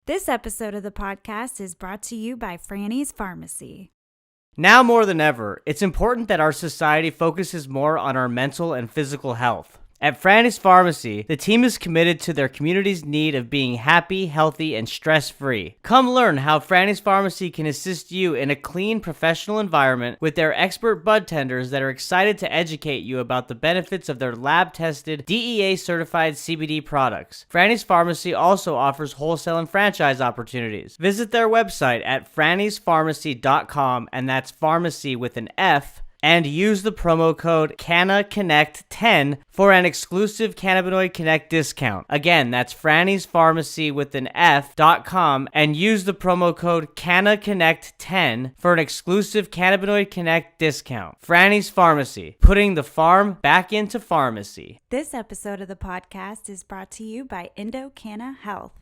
This episode of the podcast is brought to you by Franny's Pharmacy. Now more than ever, it's important that our society focuses more on our mental and physical health. At Franny's Pharmacy, the team is committed to their community's need of being happy, healthy, and stress-free. Come learn how Franny's Pharmacy can assist you in a clean, professional environment with their expert bud tenders that are excited to educate you about the benefits of their lab-tested, DEA-certified CBD products. Franny's Pharmacy also offers wholesale and franchise opportunities. Visit their website at frannysPharmacy.com, and that's pharmacy with an F, and use the promo code CannaConnect10 for an exclusive Cannabinoid Connect discount. Again, that's Franny's Pharmacy with an F.com and use the promo code CannaConnect10 for an exclusive Cannabinoid Connect discount. Franny's Pharmacy, putting the farm back into pharmacy. This episode of the podcast is brought to you by Canna Health.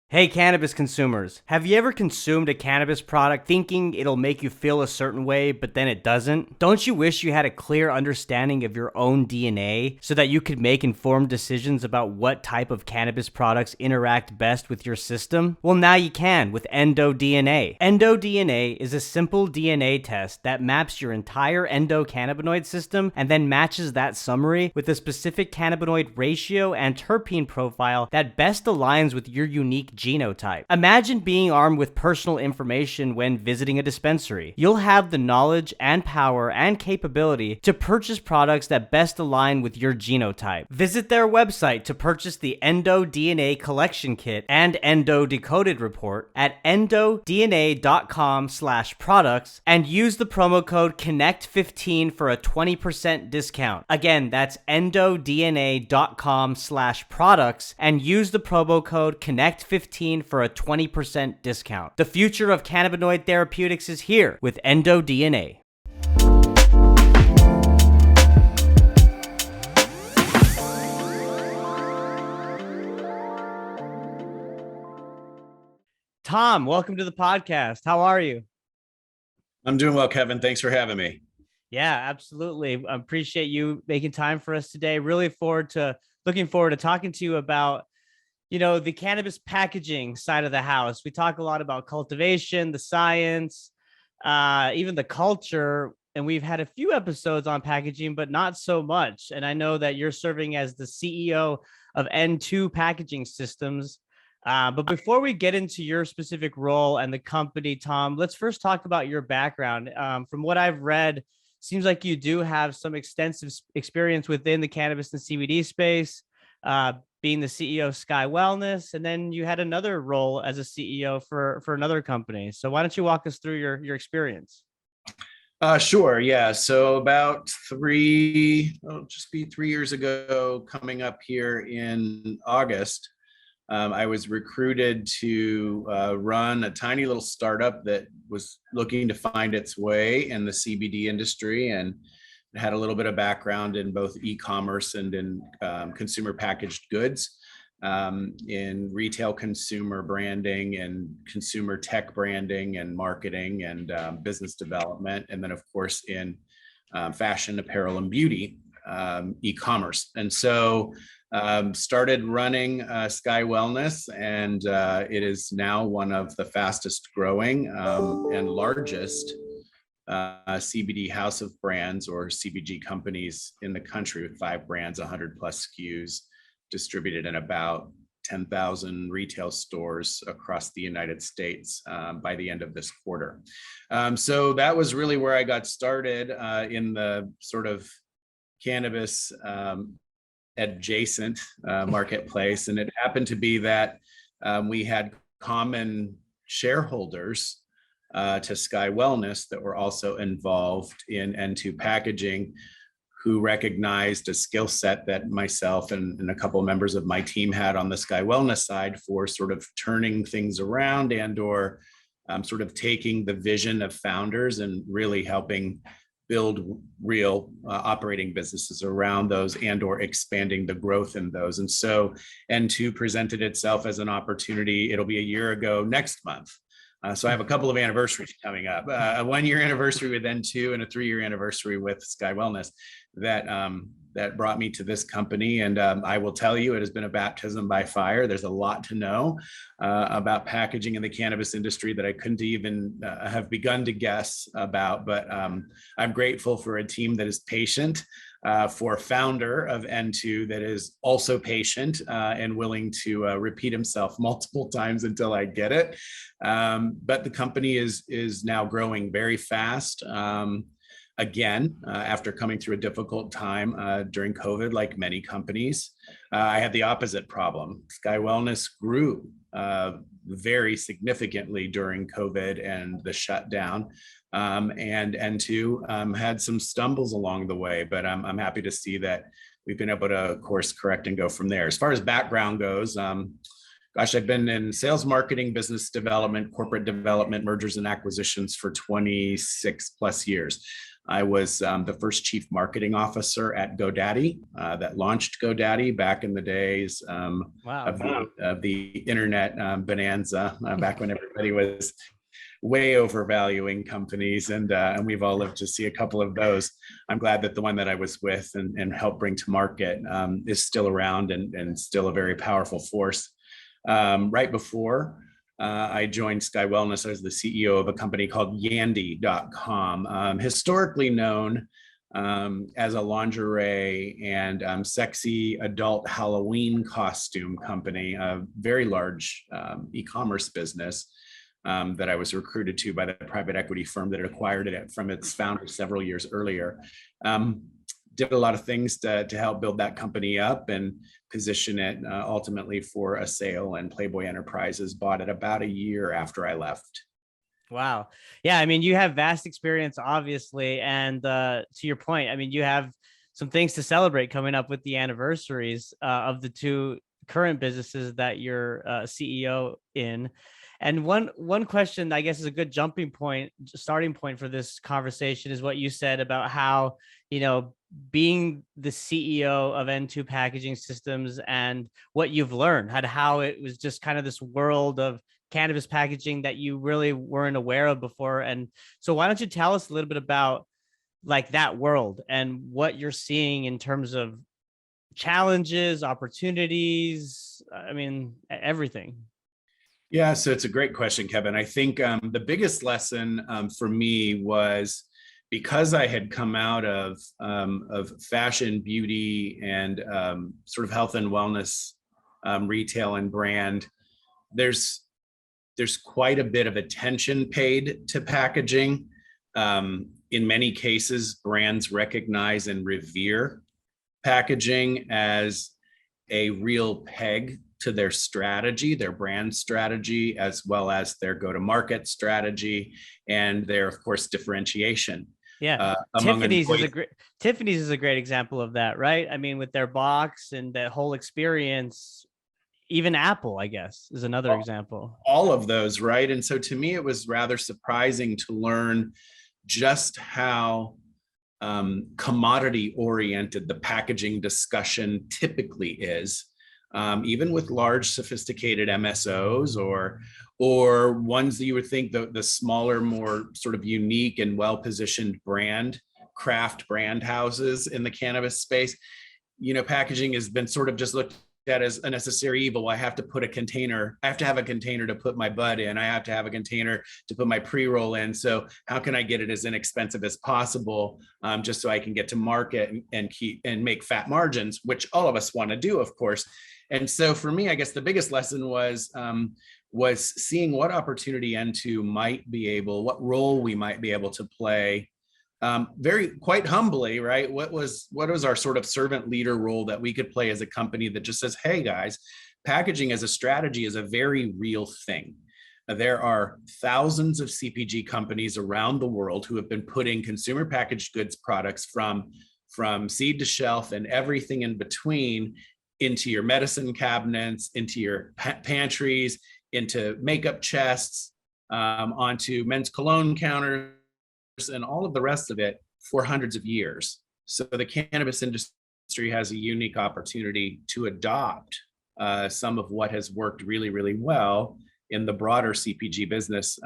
Hey cannabis consumers, have you ever consumed a cannabis product thinking it'll make you feel a certain way, but then it doesn't? Don't you wish you had a clear understanding of your own DNA so that you could make informed decisions about what type of cannabis products interact best with your system? Well, now you can with EndoDNA. EndoDNA is a simple DNA test that maps your entire endocannabinoid system and then matches that summary with a specific cannabinoid ratio and terpene profile that best aligns with your unique genotype. Imagine being armed with personal information when visiting a dispensary. You'll have the knowledge and power and capability to purchase products that best align with your genotype. Visit their website to purchase the EndoDNA Collection Kit and Endo Decoded Report at endodna.com/products and use the promo code CONNECT15 for a 20% discount. Again, that's endodna.com/products and use the promo code CONNECT15 for a 20% discount. The future of cannabinoid therapeutics is here with EndoDNA. Tom, welcome to the podcast. How are you? I'm doing well, Kevin. Thanks for having me. Yeah, absolutely. I appreciate you making time for us today. Looking forward to talking to you about the cannabis packaging side of the house. We talk a lot about cultivation, the science, even the culture. And we've had a few episodes on packaging, but not so much. And I know that you're serving as the CEO of N2 Packaging Systems. But before we get into your specific role and the company, Tom, let's first talk about your background. From what I've read, seems like you do have some extensive experience within the cannabis and CBD space. Being the CEO of Sky Wellness, and then you had another role as a CEO for another company. So why don't you walk us through your experience? Sure. Yeah. So about 3 years ago, coming up here in August, I was recruited to run a tiny little startup that was looking to find its way in the CBD industry, and had a little bit of background in both e-commerce and in consumer packaged goods, in retail consumer branding and consumer tech branding and marketing and business development. And then of course in fashion, apparel, and beauty, e-commerce. And so started running Sky Wellness, and it is now one of the fastest growing and largest CBD house of brands or CBG companies in the country, with 5 brands, 100 plus SKUs, distributed in about 10,000 retail stores across the United States by the end of this quarter. So that was really where I got started in the sort of cannabis adjacent marketplace. And it happened to be that we had common shareholders to Sky Wellness that were also involved in N2 Packaging, who recognized a skill set that myself and a couple of members of my team had on the Sky Wellness side for sort of turning things around and or sort of taking the vision of founders and really helping build real operating businesses around those and or expanding the growth in those. And so N2 presented itself as an opportunity. It'll be a year ago next month So I have a couple of anniversaries coming up, a 1-year anniversary with N2 and a 3-year anniversary with Sky Wellness that brought me to this company. And I will tell you, it has been a baptism by fire. There's a lot to know about packaging in the cannabis industry that I couldn't even have begun to guess about. But I'm grateful for a team that is patient, for a founder of N2 that is also patient and willing to repeat himself multiple times until I get it. But the company is now growing very fast. Again, after coming through a difficult time during COVID, like many companies, I had the opposite problem. Sky Wellness grew very significantly during COVID and the shutdown. And N2 had some stumbles along the way, but I'm happy to see that we've been able to course correct and go from there. As far as background goes, gosh, I've been in sales, marketing, business development, corporate development, mergers and acquisitions for 26 plus years. I was the first chief marketing officer at GoDaddy that launched GoDaddy back in the days of the internet bonanza, back when everybody was way overvaluing companies, and we've all lived to see a couple of those. I'm glad that the one that I was with and helped bring to market is still around and still a very powerful force. Right before I joined Sky Wellness, I was the CEO of a company called Yandy.com, historically known as a lingerie and sexy adult Halloween costume company, a very large e-commerce business that I was recruited to by the private equity firm that had acquired it from its founder several years earlier. Did a lot of things to help build that company up and position it ultimately for a sale, and Playboy Enterprises bought it about a year after I left. Wow. Yeah. I mean, you have vast experience, obviously. And to your point, I mean, you have some things to celebrate coming up with the anniversaries of the two current businesses that you're CEO in. And one question, I guess, is a good starting point for this conversation is what you said about how, being the CEO of N2 Packaging Systems and what you've learned, how it was just kind of this world of cannabis packaging that you really weren't aware of before. And so why don't you tell us a little bit about like that world and what you're seeing in terms of challenges, opportunities, I mean, everything. Yeah, so it's a great question, Kevin. I think the biggest lesson for me was, because I had come out of fashion, beauty, and sort of health and wellness retail and brand, there's quite a bit of attention paid to packaging. In many cases, brands recognize and revere packaging as a real peg to their strategy, their brand strategy, as well as their go-to-market strategy, and their, of course, differentiation. Yeah, Tiffany's is a great example of that, right? I mean, with their box and that whole experience. Even Apple, I guess, is another example. All of those, right? And so to me, it was rather surprising to learn just how commodity oriented the packaging discussion typically is. Even with large, sophisticated MSOs or ones that you would think the smaller, more sort of unique and well-positioned craft brand houses in the cannabis space, packaging has been sort of just looked at as a necessary evil. I have to have a container to put my bud in. I have to have a container to put my pre-roll in. So how can I get it as inexpensive as possible, just so I can get to market and make fat margins, which all of us want to do, of course. And so for me, I guess the biggest lesson was seeing what opportunity N2 what role we might be able to play. Quite humbly, right? What was our sort of servant leader role that we could play as a company that just says, hey guys, packaging as a strategy is a very real thing. There are thousands of CPG companies around the world who have been putting consumer packaged goods products from seed to shelf and everything in between into your medicine cabinets, into your pantries, into makeup chests, onto men's cologne counters, and all of the rest of it for hundreds of years. So the cannabis industry has a unique opportunity to adopt some of what has worked really, really well in the broader CPG business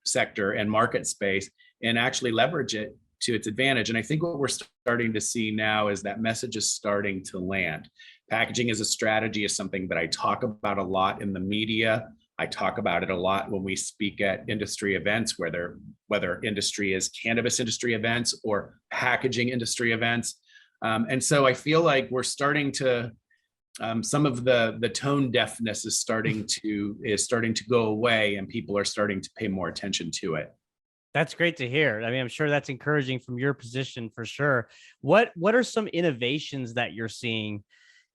sector and market space, and actually leverage it to its advantage. And I think what we're starting to see now is that message is starting to land. Packaging as a strategy is something that I talk about a lot in the media. I talk about it a lot when we speak at industry events, whether industry is cannabis industry events or packaging industry events. And so I feel like we're starting to, some of the tone deafness is starting to go away, and people are starting to pay more attention to it. That's great to hear. I mean, I'm sure that's encouraging from your position for sure. What are some innovations that you're seeing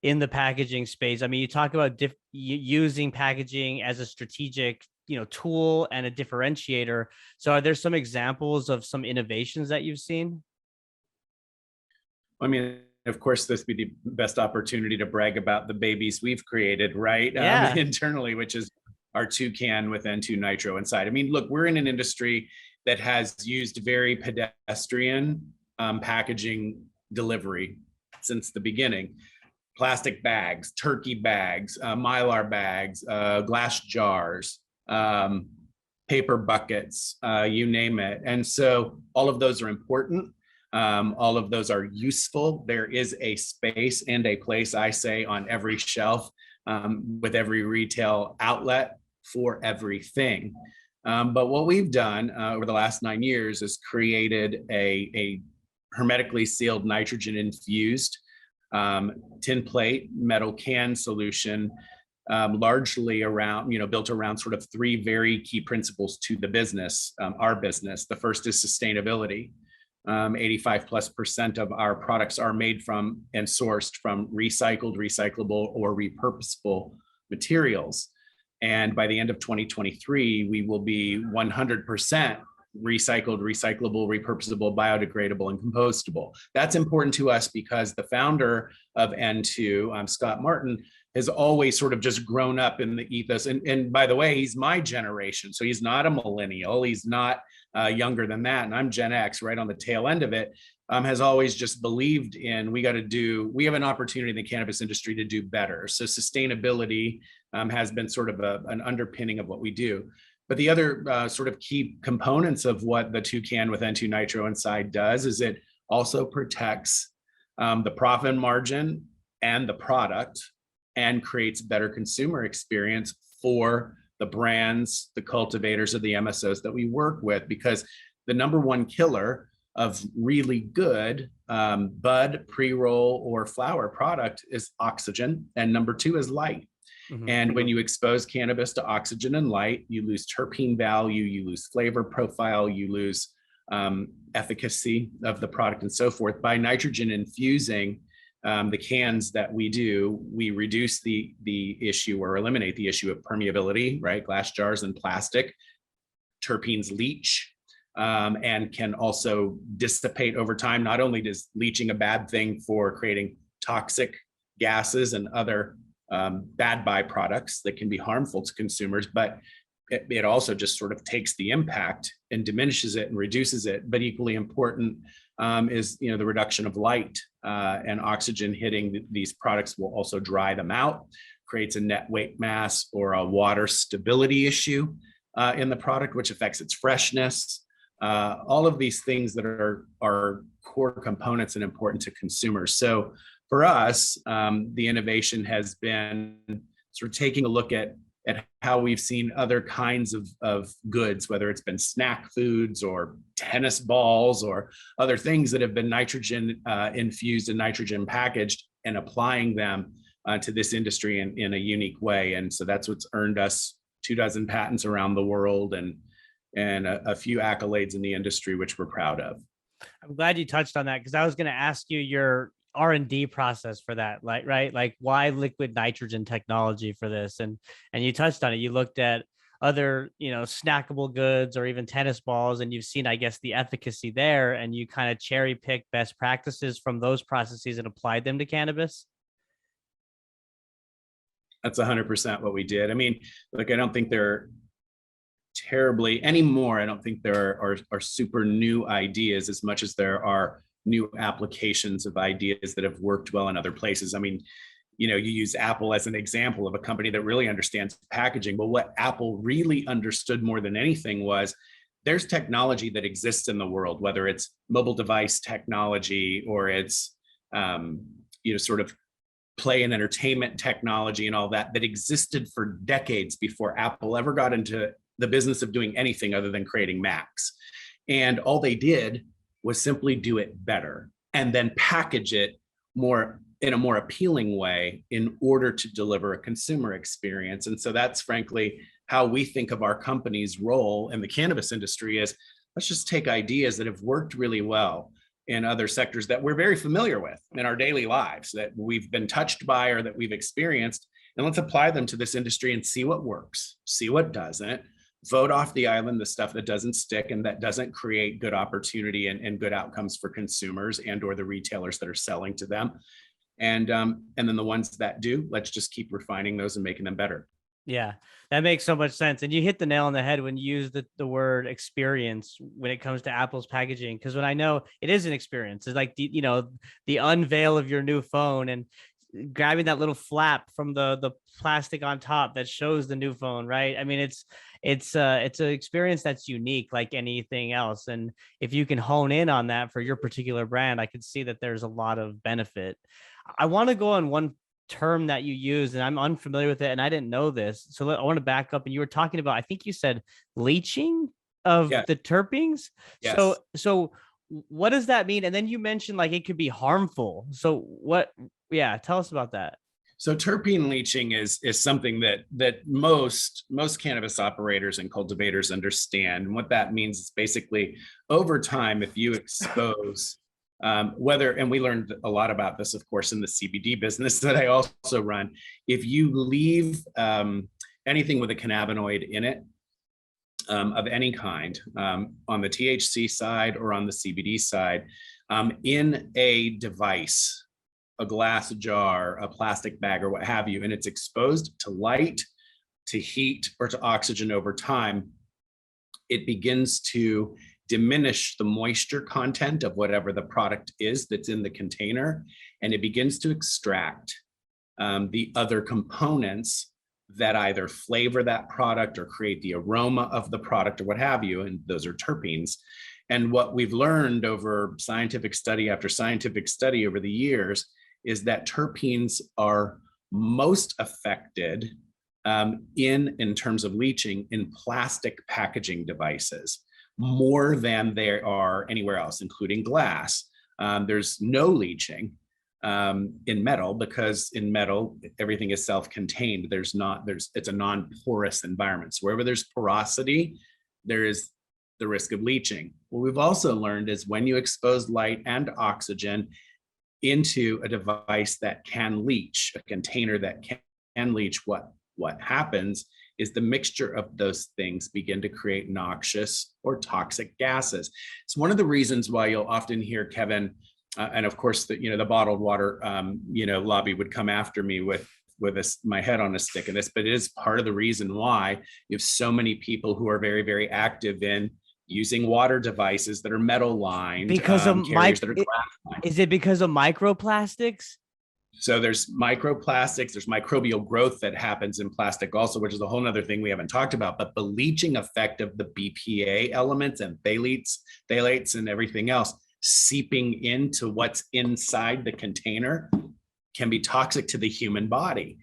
in the packaging space? I mean, you talk about using packaging as a strategic, tool and a differentiator. So are there some examples of some innovations that you've seen? I mean, of course, this would be the best opportunity to brag about the babies we've created, right? Yeah. Internally, which is our toucan with N2 nitro inside. I mean, look, we're in an industry that has used very pedestrian packaging delivery since the beginning. Plastic bags, turkey bags, Mylar bags, glass jars, paper buckets, you name it. And so all of those are important. All of those are useful. There is a space and a place, I say, on every shelf with every retail outlet for everything. But what we've done over the last 9 years is created a hermetically sealed nitrogen infused tin plate metal can solution, largely around, built around sort of three very key principles to the business, our business. The first is sustainability. 85+% of our products are made from and sourced from recycled, recyclable, or repurposable materials. And by the end of 2023, we will be 100% recycled, recyclable, repurposable, biodegradable, and compostable. That's important to us because the founder of N2, Scott Martin, has always sort of just grown up in the ethos. And by the way, he's my generation. So he's not a millennial. He's not younger than that. And I'm Gen X, right on the tail end of it. Has always just believed in, we have an opportunity in the cannabis industry to do better. So sustainability has been sort of an underpinning of what we do. But the other sort of key components of what the toucan with N2 nitro inside does is it also protects the profit margin and the product, and creates better consumer experience for the brands, the cultivators, of the MSOs that we work with. Because the number one killer of really good bud, pre-roll, or flower product is oxygen, and number two is light. Mm-hmm. And when you expose cannabis to oxygen and light, you lose terpene value, you lose flavor profile, you lose efficacy of the product, and so forth. By nitrogen infusing the cans that we do, we reduce the issue or eliminate the issue of permeability, right? Glass jars and plastic. Terpenes leach and can also dissipate over time. Not only is leaching a bad thing for creating toxic gases and other bad byproducts that can be harmful to consumers, but it also just sort of takes the impact and diminishes it and reduces it. But equally important is the reduction of light and oxygen hitting these products will also dry them out, creates a net weight mass or a water stability issue in the product, which affects its freshness. All of these things that are core components and important to consumers. So for us, the innovation has been sort of taking a look at how we've seen other kinds of goods, whether it's been snack foods or tennis balls or other things that have been nitrogen infused and nitrogen packaged, and applying them to this industry in a unique way. And so that's what's earned us 24 patents around the world and a few accolades in the industry, which we're proud of. I'm glad you touched on that, because I was going to ask you your R&D process for that, like why liquid nitrogen technology for this? And you touched on it. You looked at other, snackable goods or even tennis balls, and you've seen, I guess, the efficacy there, and you kind of cherry pick best practices from those processes and applied them to cannabis. That's 100% what we did. I mean, I don't think they're terribly anymore. I don't think there are super new ideas as much as there are new applications of ideas that have worked well in other places. I mean, you use Apple as an example of a company that really understands packaging. But what Apple really understood more than anything was there's technology that exists in the world, whether it's mobile device technology or it's, sort of play and entertainment technology and all that existed for decades before Apple ever got into the business of doing anything other than creating Macs. And all they did was simply do it better and then package it in a more appealing way in order to deliver a consumer experience. And so that's frankly how we think of our company's role in the cannabis industry is, let's just take ideas that have worked really well in other sectors that we're very familiar with in our daily lives, that we've been touched by or that we've experienced, and let's apply them to this industry and see what works, see what doesn't, vote off the island the stuff that doesn't stick and that doesn't create good opportunity and good outcomes for consumers and or the retailers that are selling to them. And then the ones that do, let's just keep refining those and making them better. Yeah, that makes so much sense. And you hit the nail on the head when you use the word experience when it comes to Apple's packaging. Because when I know it is an experience, it's like, the unveil of your new phone and grabbing that little flap from the plastic on top that shows the new phone, right? I mean, it's an experience that's unique like anything else. And if you can hone in on that for your particular brand, I can see that there's a lot of benefit. I want to go on one term that you use, and I'm unfamiliar with it, and I didn't know this. So I want to back up. And you were talking about, I think you said leaching of the terpenes. Yes. So what does that mean? And then you mentioned like it could be harmful. So what? Yeah, tell us about that. So terpene leaching is something that most cannabis operators and cultivators understand. And what that means is basically over time, if you expose and we learned a lot about this, of course, in the CBD business that I also run. If you leave anything with a cannabinoid in it of any kind, on the THC side or on the CBD side, in a device, a glass jar, a plastic bag, or what have you, and it's exposed to light, to heat, or to oxygen over time, it begins to diminish the moisture content of whatever the product is that's in the container, and it begins to extract the other components that either flavor that product or create the aroma of the product or what have you, and those are terpenes. And what we've learned over scientific study after scientific study over the years is that terpenes are most affected in terms of leaching in plastic packaging devices, more than there are anywhere else, including glass. There's no leaching in metal because in metal, everything is self-contained. It's a non-porous environment. So wherever there's porosity, there is the risk of leaching. What we've also learned is when you expose light and oxygen into a device that can leach, a container that can leach, what happens is the mixture of those things begin to create noxious or toxic gases. It's one of the reasons why you'll often hear Kevin, and of course the bottled water lobby would come after me with my head on a stick in this, but it is part of the reason why you have so many people who are very, very active in using water devices that are metal lined because of carriers that are glass lined. Is it because of microplastics? So there's microplastics, there's microbial growth that happens in plastic also, which is a whole nother thing we haven't talked about, but the leaching effect of the BPA elements and phthalates and everything else seeping into what's inside the container can be toxic to the human body.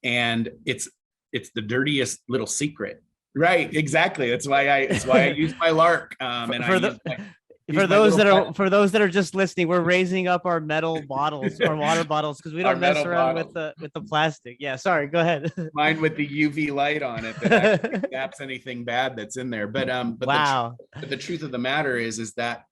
And it's the dirtiest little secret. Right, exactly. That's why I use my lark. For those that are just listening, we're raising up our metal bottles, our water bottles, because we don't mess around with the plastic. Yeah, sorry, go ahead. Mine with the UV light on it that actually zaps anything bad that's in there. But wow. The truth of the matter is that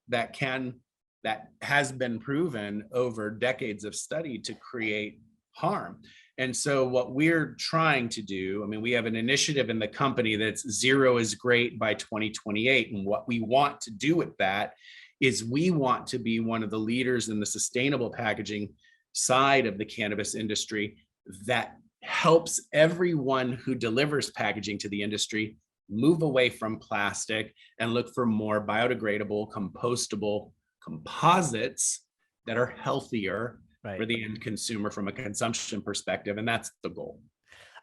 has been proven over decades of study to create harm. And so what we're trying to do, I mean, we have an initiative in the company that's zero is great by 2028. And what we want to do with that is we want to be one of the leaders in the sustainable packaging side of the cannabis industry that helps everyone who delivers packaging to the industry move away from plastic and look for more biodegradable, compostable composites that are healthier for the end consumer from a consumption perspective. And that's the goal.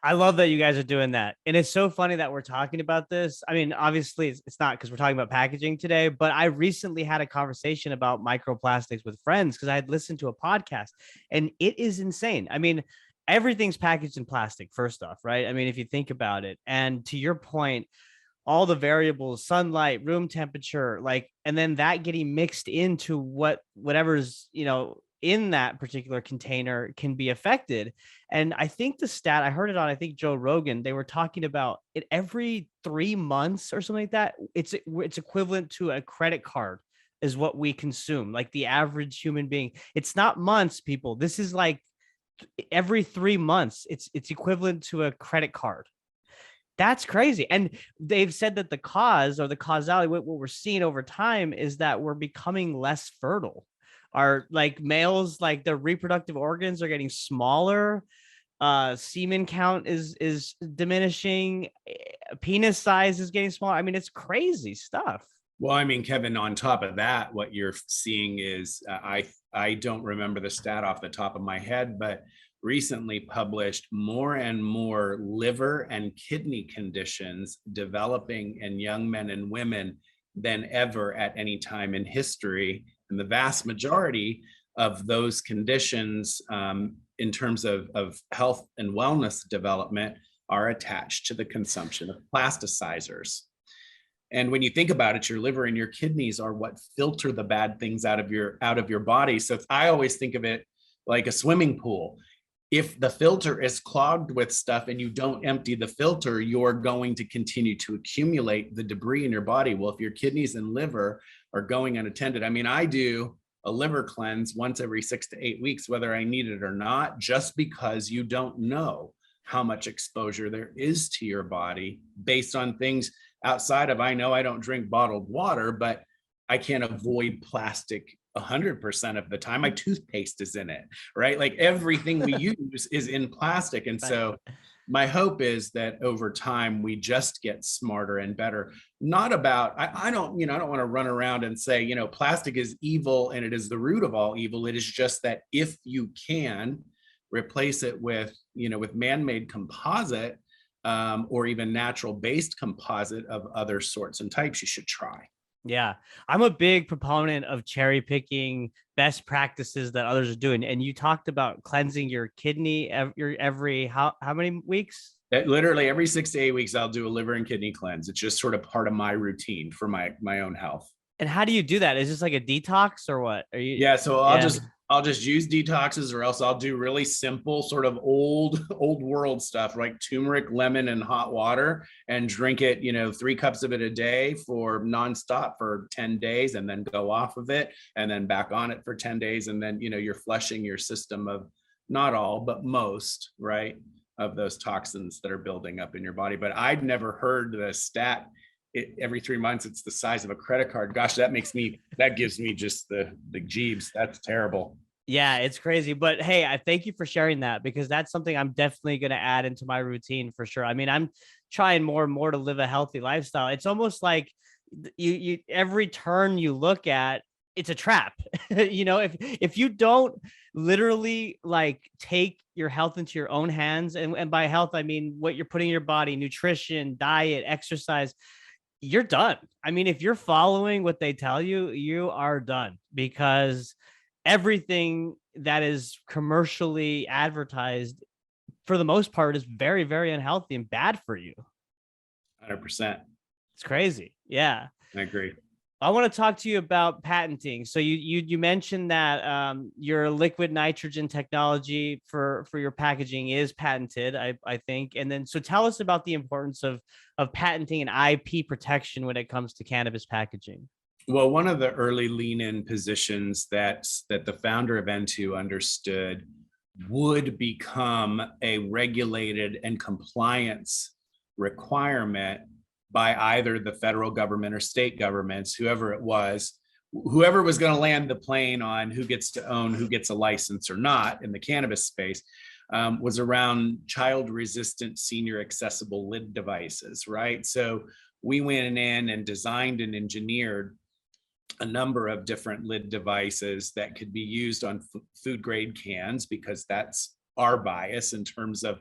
I love that you guys are doing that. And it's so funny that we're talking about this. I mean, obviously it's not because we're talking about packaging today, but I recently had a conversation about microplastics with friends because I had listened to a podcast and it is insane. I mean, everything's packaged in plastic, first off, right? I mean, if you think about it, and to your point, all the variables, sunlight, room temperature, like, and then that getting mixed into whatever's, in that particular container can be affected. And I think the stat, I heard it on, I think Joe Rogan, they were talking about it every 3 months or something like that. It's equivalent to a credit card is what we consume, like the average human being. It's not months, people. This is like every 3 months. It's equivalent to a credit card. That's crazy. And they've said that the cause or the causality, what we're seeing over time is that we're becoming less fertile. Our like males, like their reproductive organs are getting smaller. Semen count is diminishing. Penis size is getting smaller. I mean, it's crazy stuff. Well, I mean, Kevin, on top of that, what you're seeing is I don't remember the stat off the top of my head, but recently published more and more liver and kidney conditions developing in young men and women than ever at any time in history. And the vast majority of those conditions in terms of health and wellness development are attached to the consumption of plasticizers. And when you think about it, your liver and your kidneys are what filter the bad things out of your body. So I always think of it like a swimming pool. If the filter is clogged with stuff and you don't empty the filter, you're going to continue to accumulate the debris in your body. Well, if your kidneys and liver are going unattended, I mean, I do a liver cleanse once every 6 to 8 weeks, whether I need it or not, just because you don't know how much exposure there is to your body based on things outside of, I know I don't drink bottled water, but I can't avoid plastic 100% of the time. My toothpaste is in it, right? Like everything we use is in plastic. And so my hope is that over time we just get smarter and better. Not about, I don't want to run around and say, plastic is evil and it is the root of all evil. It is just that if you can replace it with man-made composite or even natural-based composite of other sorts and types, you should try. Yeah, I'm a big proponent of cherry picking best practices that others are doing. And you talked about cleansing your kidney every how many weeks? Literally every 6 to 8 weeks, I'll do a liver and kidney cleanse. It's just sort of part of my routine for my own health. And how do you do that? Is this like a detox or what? Are you? Yeah, so I'll just use detoxes, or else I'll do really simple sort of old world stuff like turmeric, lemon, and hot water, and drink it, 3 cups of it a day for nonstop for 10 days, and then go off of it and then back on it for 10 days. And then, you're flushing your system of not all, but most, right, of those toxins that are building up in your body. But I'd never heard the stat. Every 3 months, it's the size of a credit card. Gosh, that gives me just the jeebs. That's terrible. Yeah, it's crazy. But hey, I thank you for sharing that, because that's something I'm definitely going to add into my routine for sure. I mean, I'm trying more and more to live a healthy lifestyle. It's almost like you every turn you look at, it's a trap. If you don't literally like take your health into your own hands, and by health, I mean what you're putting in your body, nutrition, diet, exercise, you're done. I mean, if you're following what they tell you, you are done, because everything that is commercially advertised for the most part is very, very unhealthy and bad for you. 100%. It's crazy. Yeah. I agree. I want to talk to you about patenting. So you mentioned that your liquid nitrogen technology for your packaging is patented, I think. And then, so tell us about the importance of patenting and IP protection when it comes to cannabis packaging. Well, one of the early lean-in positions that the founder of N2 understood would become a regulated and compliance requirement by either the federal government or state governments, whoever was going to land the plane on who gets to own, who gets a license or not in the cannabis space, was around child-resistant senior accessible lid devices, right? So we went in and designed and engineered a number of different lid devices that could be used on food grade cans, because that's our bias in terms of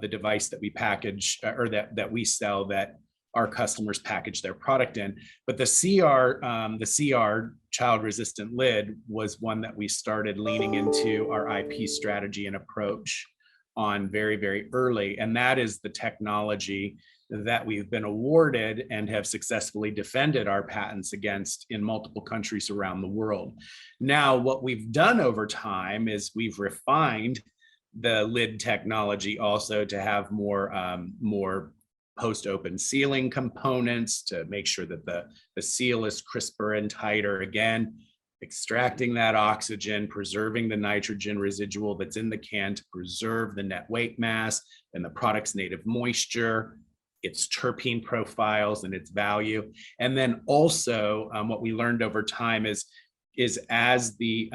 the device that we package or that we sell, that our customers package their product in. But the CR child resistant lid was one that we started leaning into our IP strategy and approach on very, very early. And that is the technology that we've been awarded and have successfully defended our patents against in multiple countries around the world. Now, what we've done over time is we've refined the lid technology also to have more post-open sealing components to make sure that the seal is crisper and tighter. Again, extracting that oxygen, preserving the nitrogen residual that's in the can to preserve the net weight mass and the product's native moisture, its terpene profiles and its value. And then also what we learned over time is as the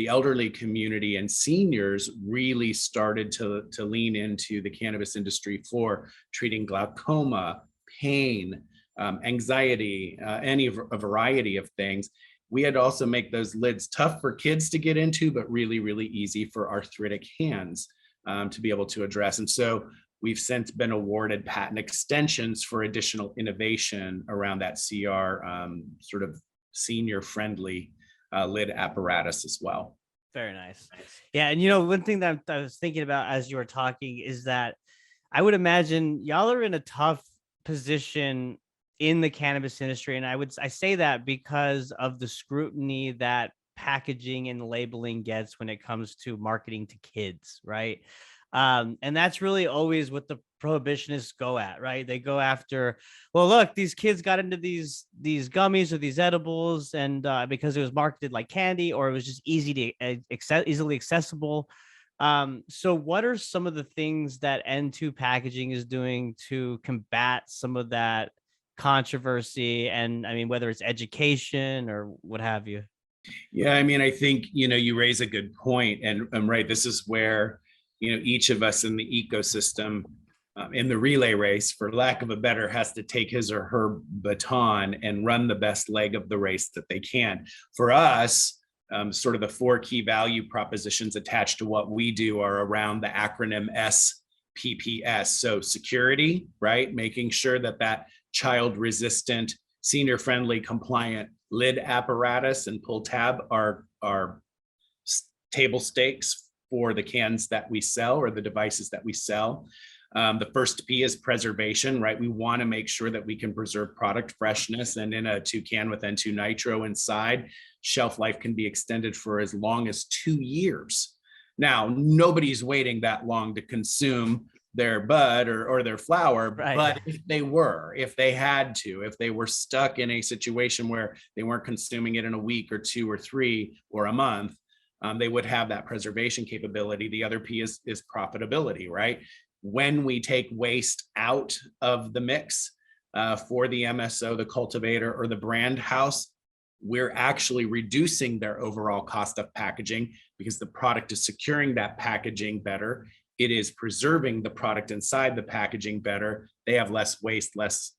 elderly community and seniors really started to lean into the cannabis industry for treating glaucoma, pain, anxiety, a variety of things, we had to also make those lids tough for kids to get into, but really, really easy for arthritic hands to be able to address. And so we've since been awarded patent extensions for additional innovation around that CR sort of senior-friendly lid apparatus as well. Very nice. Yeah, and one thing that I was thinking about as you were talking is that I would imagine y'all are in a tough position in the cannabis industry, and I say that because of the scrutiny that packaging and labeling gets when it comes to marketing to kids, right? And that's really always what the prohibitionists go at, right? They go after, well, look, these kids got into these gummies or these edibles, and because it was marketed like candy, or it was just easily accessible. So what are some of the things that N2 packaging is doing to combat some of that controversy? And I mean, whether it's education or what have you. Yeah, I mean, I think, you raise a good point, and right, this is where, each of us in the ecosystem in the relay race, for lack of a better, has to take his or her baton and run the best leg of the race that they can. For us, sort of the 4 key value propositions attached to what we do are around the acronym SPPS. So security, right? Making sure that child resistant, senior friendly, compliant lid apparatus and pull tab are table stakes for the cans that we sell or the devices that we sell. The first P is preservation, right? We want to make sure that we can preserve product freshness, and in a 2-can with N2 nitro inside, shelf life can be extended for as long as 2 years. Now, nobody's waiting that long to consume their bud or their flower, right. But if they had to, if they were stuck in a situation where they weren't consuming it in a week or 2 or 3 or a month, they would have that preservation capability. The other P is profitability, right? When we take waste out of the mix for the MSO, the cultivator, or the brand house, we're actually reducing their overall cost of packaging because the product is securing that packaging better. It is preserving the product inside the packaging better. They have less waste, less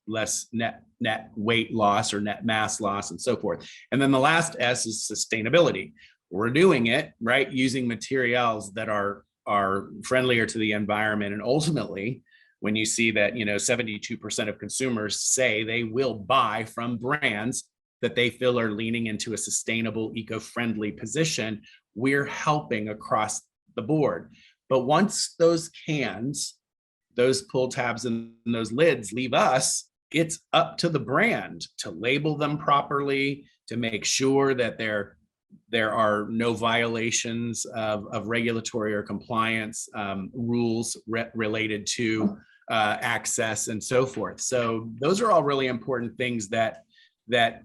net weight loss or net mass loss, and so forth. And then the last S is sustainability. We're doing it, right, using materials that are friendlier to the environment. And ultimately, when you see that 72% of consumers say they will buy from brands that they feel are leaning into a sustainable, eco-friendly position, we're helping across the board. But once those cans, those pull tabs and those lids leave us, it's up to the brand to label them properly, to make sure that there are no violations of regulatory or compliance rules related to access and so forth. So those are all really important things that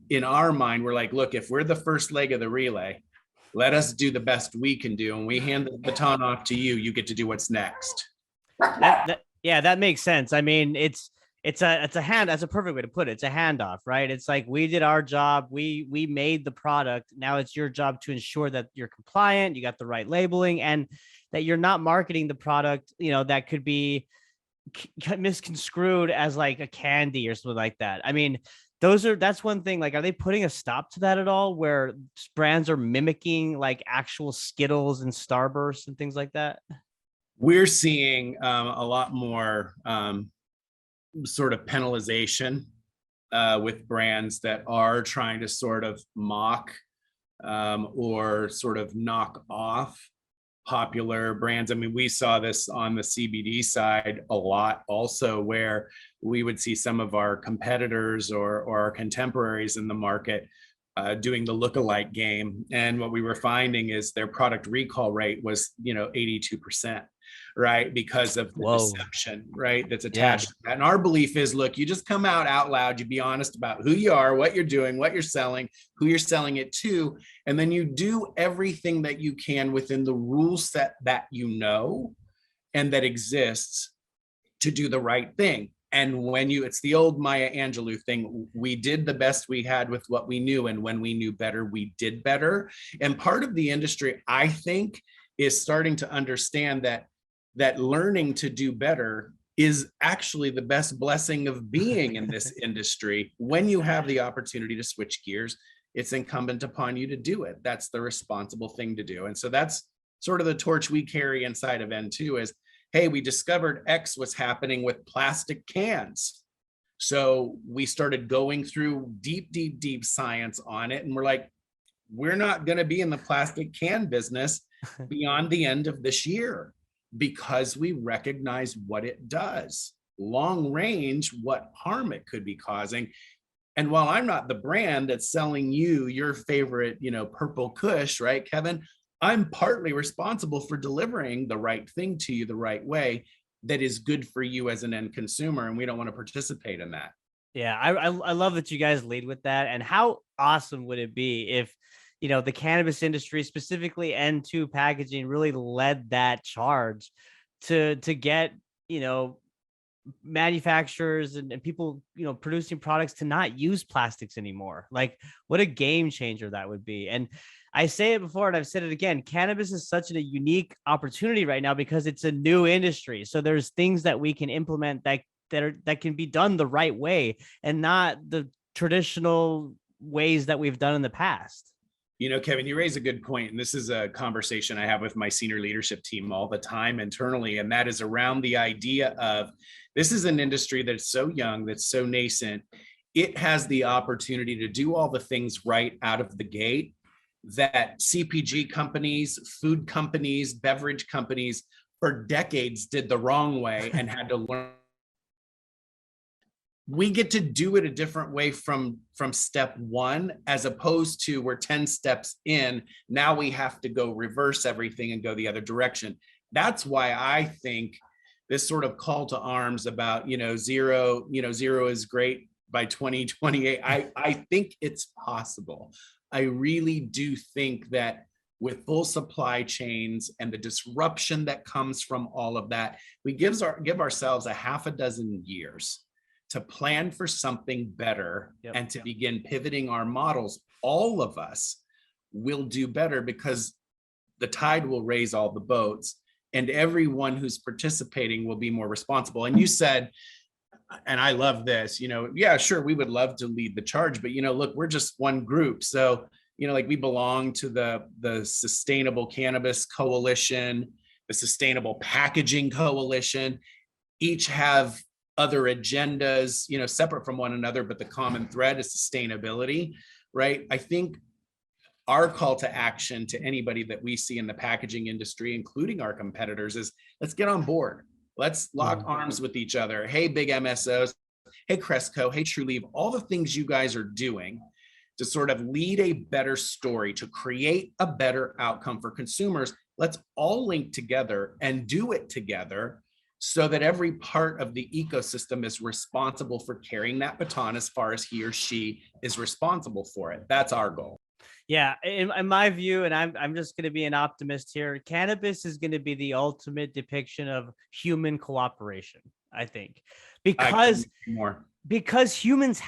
in our mind, we're like, look, if we're the first leg of the relay, let us do the best we can do. And we hand the baton off to you. You get to do what's next. That makes sense. I mean, it's a hand. That's a perfect way to put it. It's a handoff, right? It's like we did our job. We made the product. Now it's your job to ensure that you're compliant, you got the right labeling, and that you're not marketing the product, that could be misconstrued as like a candy or something like that. I mean, That's one thing. Like, are they putting a stop to that at all, where brands are mimicking like actual Skittles and Starburst and things like that? We're seeing a lot more sort of penalization with brands that are trying to sort of mock or sort of knock off popular brands. I mean, we saw this on the CBD side a lot also, where we would see some of our competitors or our contemporaries in the market doing the lookalike game. And what we were finding is their product recall rate was, 82%, right? Because of the Whoa. deception, right? That's Yeah. attached to that. And our belief is, look, you just come out loud, you be honest about who you are, what you're doing, what you're selling, who you're selling it to, and then you do everything that you can within the rule set that and that exists to do the right thing. And it's the old Maya Angelou thing. We did the best we had with what we knew. And when we knew better, we did better. And part of the industry, I think, is starting to understand that learning to do better is actually the best blessing of being in this industry. When you have the opportunity to switch gears, it's incumbent upon you to do it. That's the responsible thing to do. And so that's sort of the torch we carry inside of N2 is, hey, we discovered X was happening with plastic cans. So we started going through deep science on it. And we're like, we're not going to be in the plastic can business beyond the end of this year, because we recognize what it does, long range, what harm it could be causing. And while I'm not the brand that's selling you your favorite, purple Kush, right, Kevin, I'm partly responsible for delivering the right thing to you the right way that is good for you as an end consumer. And we don't want to participate in that. Yeah, I love that you guys lead with that. And how awesome would it be if, the cannabis industry, specifically N2 packaging, really led that charge to get, manufacturers and people, producing products to not use plastics anymore. Like, what a game changer that would be. And I say it before and I've said it again, cannabis is such a unique opportunity right now because it's a new industry. So there's things that we can implement that can be done the right way and not the traditional ways that we've done in the past. Kevin, you raise a good point, and this is a conversation I have with my senior leadership team all the time internally, and that is around the idea of this is an industry that's so young, that's so nascent. It has the opportunity to do all the things right out of the gate that CPG companies, food companies, beverage companies for decades did the wrong way and had to learn. We get to do it a different way from step one, as opposed to we're 10 steps in. Now we have to go reverse everything and go the other direction. That's why I think this sort of call to arms about, zero is great by 2028. I think it's possible. I really do think that with full supply chains and the disruption that comes from all of that, we give ourselves a half a dozen years to plan for something better. Yep. And to begin pivoting our models. All of us will do better because the tide will raise all the boats and everyone who's participating will be more responsible. And you said, and I love this, yeah, sure, we would love to lead the charge, but look, we're just one group. So, like we belong to the Sustainable Cannabis Coalition, the Sustainable Packaging Coalition, each have other agendas, separate from one another, but the common thread is sustainability, right? I think our call to action to anybody that we see in the packaging industry, including our competitors, is let's get on board. Let's lock arms with each other. Hey, big MSOs, hey, Cresco, hey, Trulieve, all the things you guys are doing to sort of lead a better story, to create a better outcome for consumers. Let's all link together and do it together, so that every part of the ecosystem is responsible for carrying that baton as far as he or she is responsible for it. That's our goal. Yeah, in my view, and I'm just going to be an optimist here, cannabis is going to be the ultimate depiction of human cooperation, I think, because humans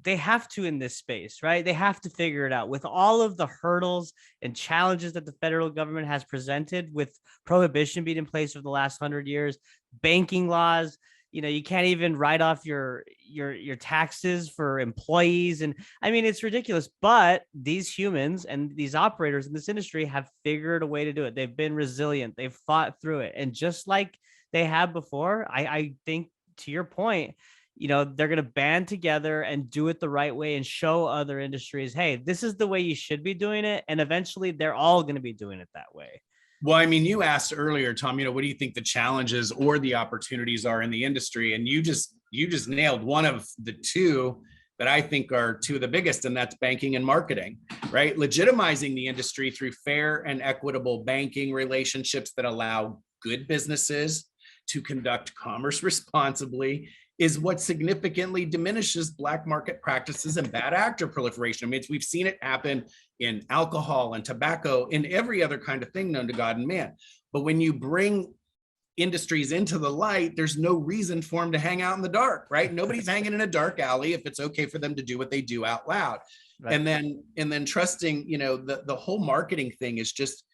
they have to in this space, right? They have to figure it out with all of the hurdles and challenges that the federal government has presented with prohibition being in place for the last 100 years, banking laws, you can't even write off your taxes for employees. And I mean, it's ridiculous, but these humans and these operators in this industry have figured a way to do it. They've been resilient. They've fought through it. And just like they have before, I think, to your point, they're going to band together and do it the right way and show other industries, hey, this is the way you should be doing it. And eventually they're all going to be doing it that way. Well, I mean, you asked earlier, Tom, what do you think the challenges or the opportunities are in the industry? And you just nailed one of the two that I think are two of the biggest, and that's banking and marketing, right? Legitimizing the industry through fair and equitable banking relationships that allow good businesses to conduct commerce responsibly is what significantly diminishes black market practices and bad actor proliferation. I mean, we've seen it happen in alcohol and tobacco and every other kind of thing known to God and man. But when you bring industries into the light, there's no reason for them to hang out in the dark, right? Nobody's hanging in a dark alley if it's okay for them to do what they do out loud. Right. And then trusting, the whole marketing thing is just,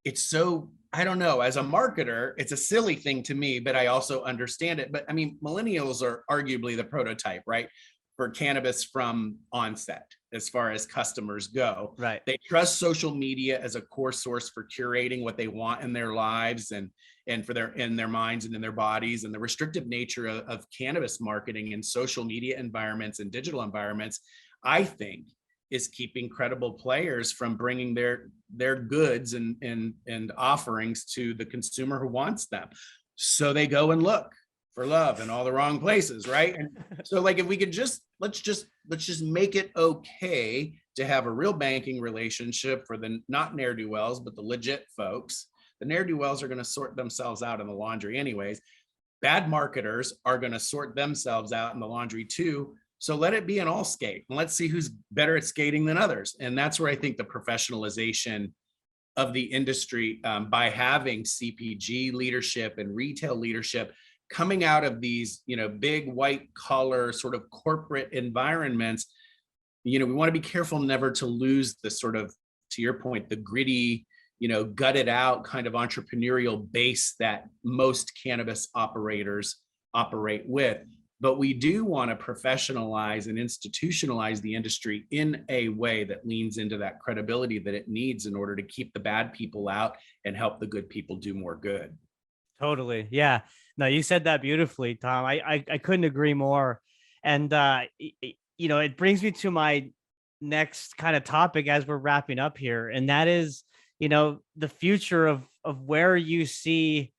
it's so, I don't know, as a marketer, it's a silly thing to me, but I also understand it. But I mean, millennials are arguably the prototype, right? For cannabis from onset, as far as customers go. Right. They trust social media as a core source for curating what they want in their lives and for in their minds and in their bodies. And the restrictive nature of cannabis marketing in social media environments and digital environments, I think, is keeping credible players from bringing their goods and offerings to the consumer who wants them. So they go and look for love in all the wrong places, right? And so, like, if we could let's just make it okay to have a real banking relationship for the not ne'er-do-wells, but the legit folks. The ne'er-do-wells are going to sort themselves out in the laundry anyways. Bad marketers are going to sort themselves out in the laundry too. So let it be an all skate, and let's see who's better at skating than others. And that's where I think the professionalization of the industry, by having CPG leadership and retail leadership coming out of these, big white collar sort of corporate environments, we want to be careful never to lose the sort of, to your point, the gritty, gutted out kind of entrepreneurial base that most cannabis operators operate with. But we do want to professionalize and institutionalize the industry in a way that leans into that credibility that it needs in order to keep the bad people out and help the good people do more good. Totally. Yeah. No, you said that beautifully, Tom. I couldn't agree more. And, it brings me to my next kind of topic as we're wrapping up here. And that is, the future of where you see,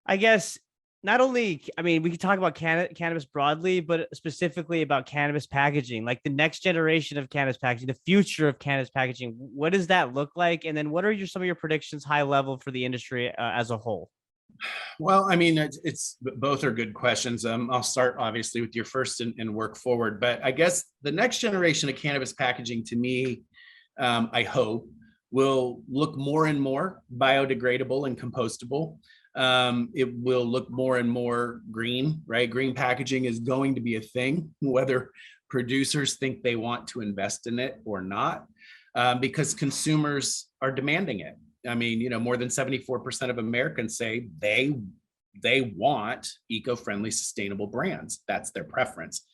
I guess, not only, I mean, we could talk about cannabis broadly, but specifically about cannabis packaging, like the next generation of cannabis packaging, the future of cannabis packaging. What does that look like? And then what are some of your predictions high level for the industry as a whole? Well, I mean, it's both are good questions. I'll start obviously with your first and work forward. But I guess the next generation of cannabis packaging, to me, I hope, will look more and more biodegradable and compostable. It will look more and more green, right? Green packaging is going to be a thing, whether producers think they want to invest in it or not, because consumers are demanding it. I mean, more than 74% of Americans say they want eco-friendly, sustainable brands. That's their preference,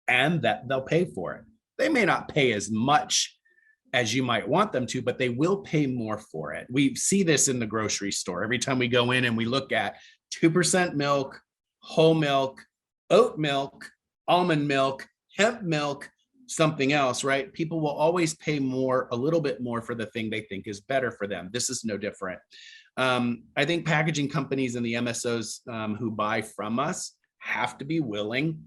and that they'll pay for it. They may not pay as much as you might want them to, but they will pay more for it. We see this in the grocery store. Every time we go in and we look at 2% milk, whole milk, oat milk, almond milk, hemp milk, something else, right? People will always pay more, a little bit more for the thing they think is better for them. This is no different. I think packaging companies and the MSOs who buy from us have to be willing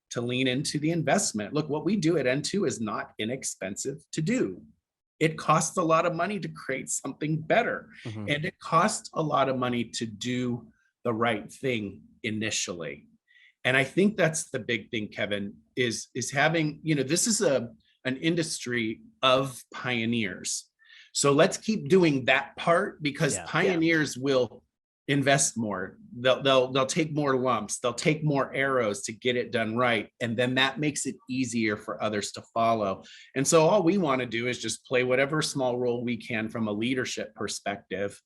to lean into the investment. Look, what we do at N2 is not inexpensive to do. It costs a lot of money to create something better. Mm-hmm. And it costs a lot of money to do the right thing initially. And I think that's the big thing, Kevin, is having, this is an industry of pioneers. So let's keep doing that part, because pioneers will invest more. They'll take more lumps. They'll take more arrows to get it done right. And then that makes it easier for others to follow. And so all we want to do is just play whatever small role we can from a leadership perspective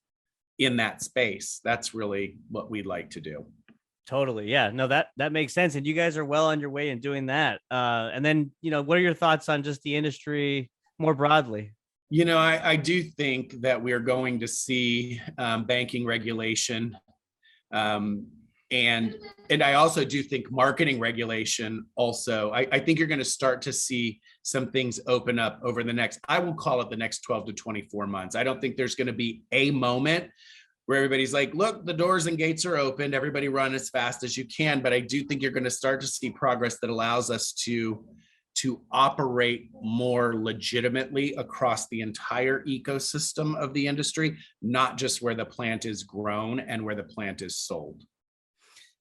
in that space. That's really what we'd like to do. Totally. Yeah. No, that makes sense. And you guys are well on your way in doing that. And then, what are your thoughts on just the industry more broadly? I do think that we're going to see banking regulation, um, and I also do think marketing regulation. Also, I think you're going to start to see some things open up over the next, I will call it the next 12 to 24 months. I don't think there's going to be a moment where everybody's like, look, the doors and gates are open, everybody run as fast as you can. But I do think you're going to start to see progress that allows us to operate more legitimately across the entire ecosystem of the industry, not just where the plant is grown and where the plant is sold.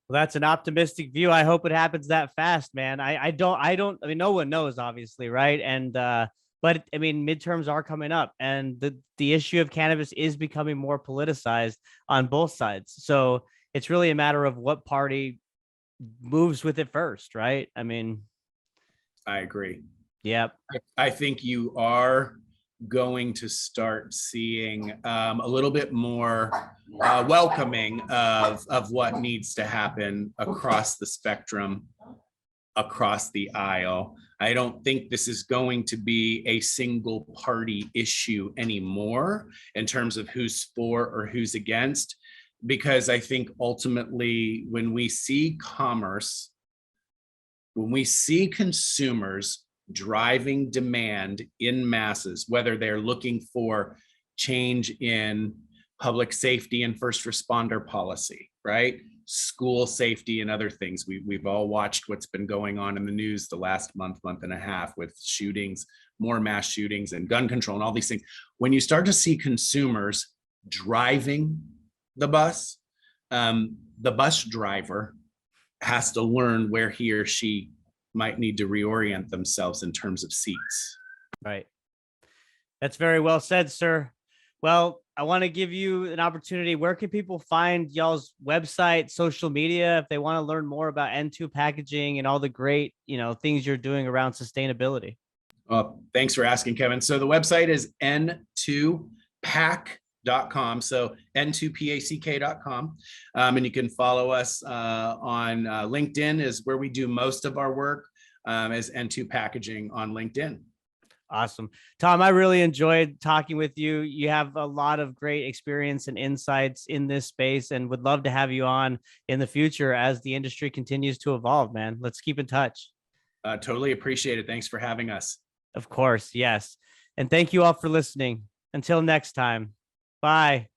Well, that's an optimistic view. I hope it happens that fast, man. I mean, no one knows, obviously, right? And but I mean, midterms are coming up, and the issue of cannabis is becoming more politicized on both sides. So it's really a matter of what party moves with it first, right? I mean, I agree. yep. I think you are going to start seeing a little bit more welcoming of what needs to happen across the spectrum, across the aisle. I don't think this is going to be a single party issue anymore in terms of who's for or who's against, because I think ultimately when we see commerce, when we see consumers driving demand in masses, whether they're looking for change in public safety and first responder policy, right? School safety and other things. We've all watched what's been going on in the news the last month and a half with shootings, more mass shootings and gun control and all these things. When you start to see consumers driving the bus driver has to learn where he or she might need to reorient themselves in terms of seats. Right. That's very well said, sir. Well, I want to give you an opportunity. Where can people find y'all's website, social media, if they want to learn more about N2 packaging and all the great, things you're doing around sustainability? Well, thanks for asking, Kevin. So the website is n2pack.com. So n2pack.com. And you can follow us on LinkedIn is where we do most of our work, as N2 Packaging on LinkedIn. Awesome. Thom, I really enjoyed talking with you. You have a lot of great experience and insights in this space and would love to have you on in the future as the industry continues to evolve, man. Let's keep in touch. Totally appreciate it. Thanks for having us. Of course. Yes. And thank you all for listening. Until next time. Bye.